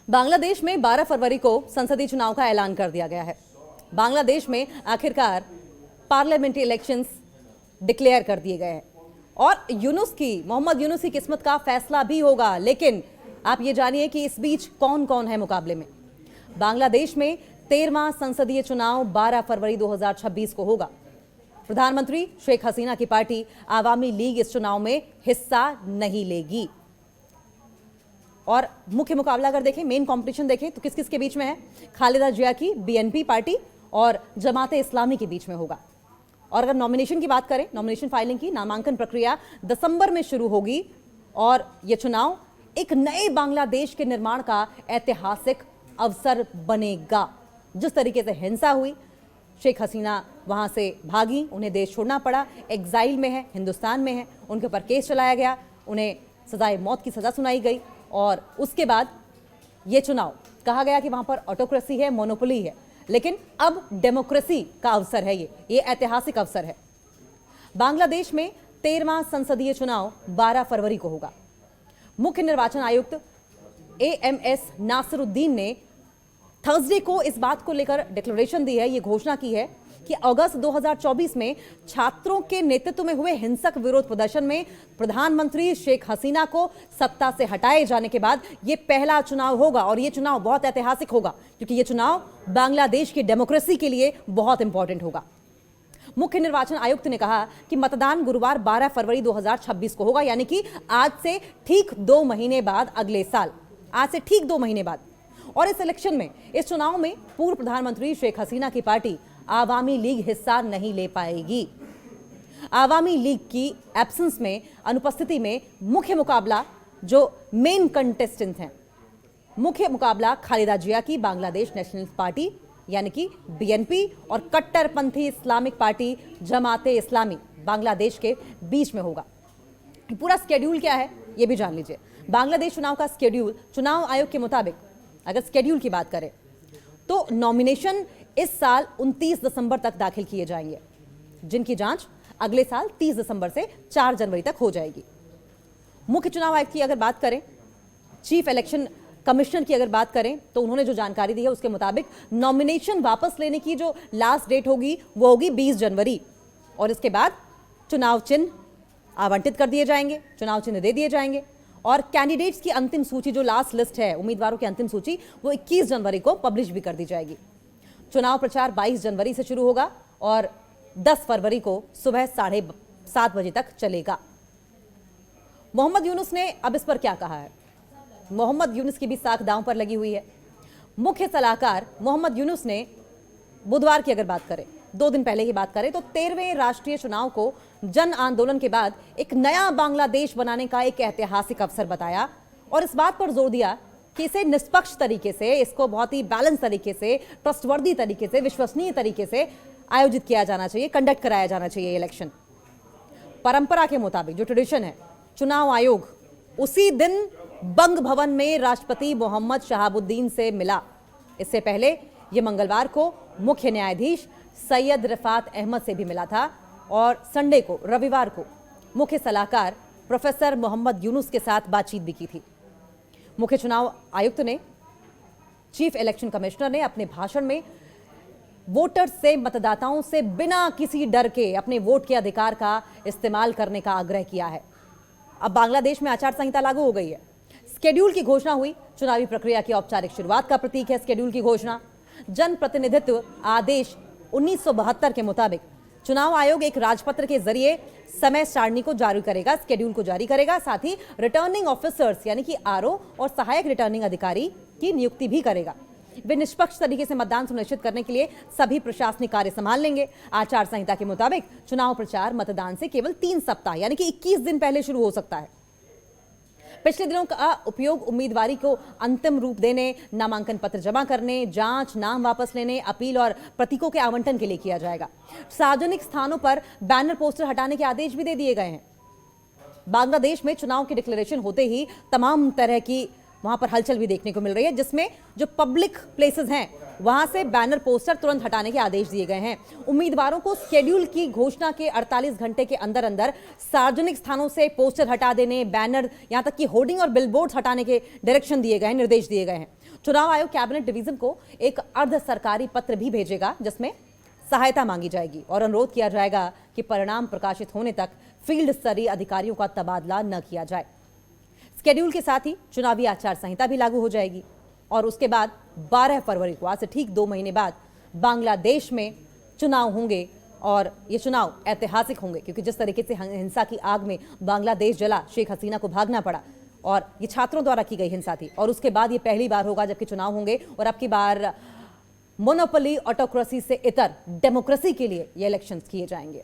बांग्लादेश में 12 फरवरी को संसदीय चुनाव का ऐलान कर दिया गया है। बांग्लादेश में आखिरकार पार्लियामेंट्री इलेक्शंस डिक्लेयर कर दिए गए हैं और मोहम्मद यूनुस की किस्मत का फैसला भी होगा। लेकिन आप ये जानिए कि इस बीच कौन कौन है मुकाबले में। बांग्लादेश में 13वां संसदीय चुनाव 12 फरवरी 2026 को होगा। प्रधानमंत्री शेख हसीना की पार्टी आवामी लीग इस चुनाव में हिस्सा नहीं लेगी। और मुख्य मुकाबला अगर देखें, मेन कंपटीशन देखें तो किस किस के बीच में है? खालिदा जिया की बीएनपी पार्टी और जमाते इस्लामी के बीच में होगा। और अगर नॉमिनेशन की बात करें, नॉमिनेशन फाइलिंग की नामांकन प्रक्रिया दिसंबर में शुरू होगी और यह चुनाव एक नए बांग्लादेश के निर्माण का ऐतिहासिक अवसर बनेगा। जिस तरीके से हिंसा हुई, शेख हसीना वहां से भागी, उन्हें देश छोड़ना पड़ा, एग्जाइल में है, हिंदुस्तान में है, उनके ऊपर केस चलाया गया, उन्हें सजाए मौत की सजा सुनाई गई और उसके बाद ये चुनाव कहा गया कि वहां पर ऑटोक्रेसी है, मोनोपोली है। लेकिन अब डेमोक्रेसी का अवसर है, ये ऐतिहासिक अवसर है। बांग्लादेश में 13वां संसदीय चुनाव 12 फरवरी को होगा। मुख्य निर्वाचन आयुक्त AMS नासिरुद्दीन ने थर्सडे को इस बात को लेकर डिक्लेरेशन दी है, ये घोषणा की है कि अगस्त 2024 में छात्रों के नेतृत्व में हुए हिंसक विरोध प्रदर्शन में प्रधानमंत्री शेख हसीना को सत्ता से हटाए जाने के बाद यह पहला चुनाव होगा और यह चुनाव बहुत ऐतिहासिक होगा, क्योंकि यह चुनाव बांग्लादेश की डेमोक्रेसी के लिए बहुत इंपॉर्टेंट होगा। मुख्य निर्वाचन आयुक्त ने कहा कि मतदान गुरुवार 12 फरवरी 2026 को होगा, यानी कि आज से ठीक 2 महीने बाद, अगले साल आज से ठीक 2 महीने बाद। और इस इलेक्शन में, इस चुनाव में पूर्व प्रधानमंत्री शेख हसीना की पार्टी आवामी लीग हिस्सा नहीं ले पाएगी। आवामी लीग की एब्सेंस में, अनुपस्थिति में मुख्य मुकाबला जो मेन कंटेस्टेंट हैं, मुख्य मुकाबला खालिदा जिया की बांग्लादेश नेशनलिस्ट पार्टी यानी कि बीएनपी और कट्टरपंथी इस्लामिक पार्टी जमाते इस्लामी बांग्लादेश के बीच में होगा। पूरा स्केड्यूल क्या है ये भी जान लीजिए। बांग्लादेश चुनाव का स्केड्यूल, चुनाव आयोग के मुताबिक अगर स्केड्यूल की बात करें तो नॉमिनेशन इस साल 29 दिसंबर तक दाखिल किए जाएंगे, जिनकी जांच अगले साल 30 दिसंबर से 4 जनवरी तक हो जाएगी। मुख्य चुनाव आयुक्त की अगर बात करें, चीफ इलेक्शन कमिश्नर की अगर बात करें तो उन्होंने जो जानकारी दी है उसके मुताबिक नॉमिनेशन वापस लेने की जो लास्ट डेट होगी वो होगी 20 जनवरी और इसके बाद चुनाव चिन्ह आवंटित कर दिए जाएंगे, चुनाव चिन्ह दे दिए जाएंगे और कैंडिडेट्स की अंतिम सूची, जो लास्ट लिस्ट है उम्मीदवारों की अंतिम सूची, वो 21 जनवरी को पब्लिश भी कर दी जाएगी। चुनाव प्रचार 22 जनवरी से शुरू होगा और 10 फरवरी को सुबह 7:30 बजे तक चलेगा। मोहम्मद यूनुस ने अब इस पर क्या कहा है? मोहम्मद यूनुस की भी साख दांव पर लगी हुई है। मुख्य सलाहकार मोहम्मद यूनुस ने बुधवार की अगर बात करें, 2 दिन पहले की बात करें तो 13वें राष्ट्रीय चुनाव को जन आंदोलन के बाद एक नया बांग्लादेश बनाने का एक ऐतिहासिक अवसर बताया और इस बात पर जोर दिया कि इसे निष्पक्ष तरीके से, इसको बहुत ही बैलेंस तरीके से, ट्रस्टवर्दी तरीके से, विश्वसनीय तरीके से आयोजित किया जाना चाहिए, कंडक्ट कराया जाना चाहिए इलेक्शन। परंपरा के मुताबिक, जो ट्रेडिशन है, चुनाव आयोग उसी दिन बंग भवन में राष्ट्रपति मोहम्मद शहाबुद्दीन से मिला। इससे पहले यह मंगलवार को मुख्य न्यायाधीश सैयद रफात अहमद से भी मिला था और संडे को, रविवार को मुख्य सलाहकार प्रोफेसर मोहम्मद यूनुस के साथ बातचीत भी की थी। मुख्य चुनाव आयुक्त ने, चीफ इलेक्शन कमिश्नर ने अपने भाषण में वोटर्स से, मतदाताओं से बिना किसी डर के अपने वोट के अधिकार का इस्तेमाल करने का आग्रह किया है। अब बांग्लादेश में आचार संहिता लागू हो गई है, स्केड्यूल की घोषणा हुई, चुनावी प्रक्रिया की औपचारिक शुरुआत का प्रतीक है स्केड्यूल की घोषणा। जन प्रतिनिधित्व आदेश 1972 के मुताबिक चुनाव आयोग एक राजपत्र के जरिए समय सारणी को जारी करेगा, स्केड्यूल को जारी करेगा, साथ ही रिटर्निंग ऑफिसर्स यानी कि आरओ और सहायक रिटर्निंग अधिकारी की नियुक्ति भी करेगा। वे निष्पक्ष तरीके से मतदान सुनिश्चित करने के लिए सभी प्रशासनिक कार्य संभाल लेंगे। आचार संहिता के मुताबिक चुनाव प्रचार मतदान से केवल 3 सप्ताह यानी कि 21 दिन पहले शुरू हो सकता है। पिछले दिनों का उपयोग उम्मीदवारी को अंतिम रूप देने, नामांकन पत्र जमा करने, जांच, नाम वापस लेने, अपील और प्रतीकों के आवंटन के लिए किया जाएगा। सार्वजनिक स्थानों पर बैनर पोस्टर हटाने के आदेश भी दे दिए गए हैं। बांग्लादेश में चुनाव की डिक्लेरेशन होते ही तमाम तरह की वहां पर हलचल भी देखने को मिल रही है, जिसमें जो पब्लिक प्लेसेस हैं वहां से बैनर पोस्टर तुरंत हटाने के आदेश दिए गए हैं। उम्मीदवारों को शेड्यूल की घोषणा के 48 घंटे के अंदर अंदर सार्वजनिक स्थानों से पोस्टर हटा देने, बैनर, यहां तक कि होर्डिंग और बिलबोर्ड्स हटाने के डायरेक्शन दिए गए हैं, निर्देश दिए गए हैं। चुनाव आयोग कैबिनेट डिवीजन को एक अर्ध सरकारी पत्र भी भेजेगा जिसमें सहायता मांगी जाएगी और अनुरोध किया जाएगा कि परिणाम प्रकाशित होने तक फील्ड स्तरीय अधिकारियों का तबादला न किया जाए। स्केड्यूल के साथ ही चुनावी आचार संहिता भी लागू हो जाएगी और उसके बाद 12 फरवरी को, आज से ठीक 2 महीने बाद, बांग्लादेश में चुनाव होंगे और ये चुनाव ऐतिहासिक होंगे क्योंकि जिस तरीके से हिंसा की आग में बांग्लादेश जला, शेख हसीना को भागना पड़ा और ये छात्रों द्वारा की गई हिंसा थी और उसके बाद ये पहली बार होगा जबकि चुनाव होंगे और अब की बार मोनोपोली ऑटोक्रेसी से इतर डेमोक्रेसी के लिए ये इलेक्शंस किए जाएंगे।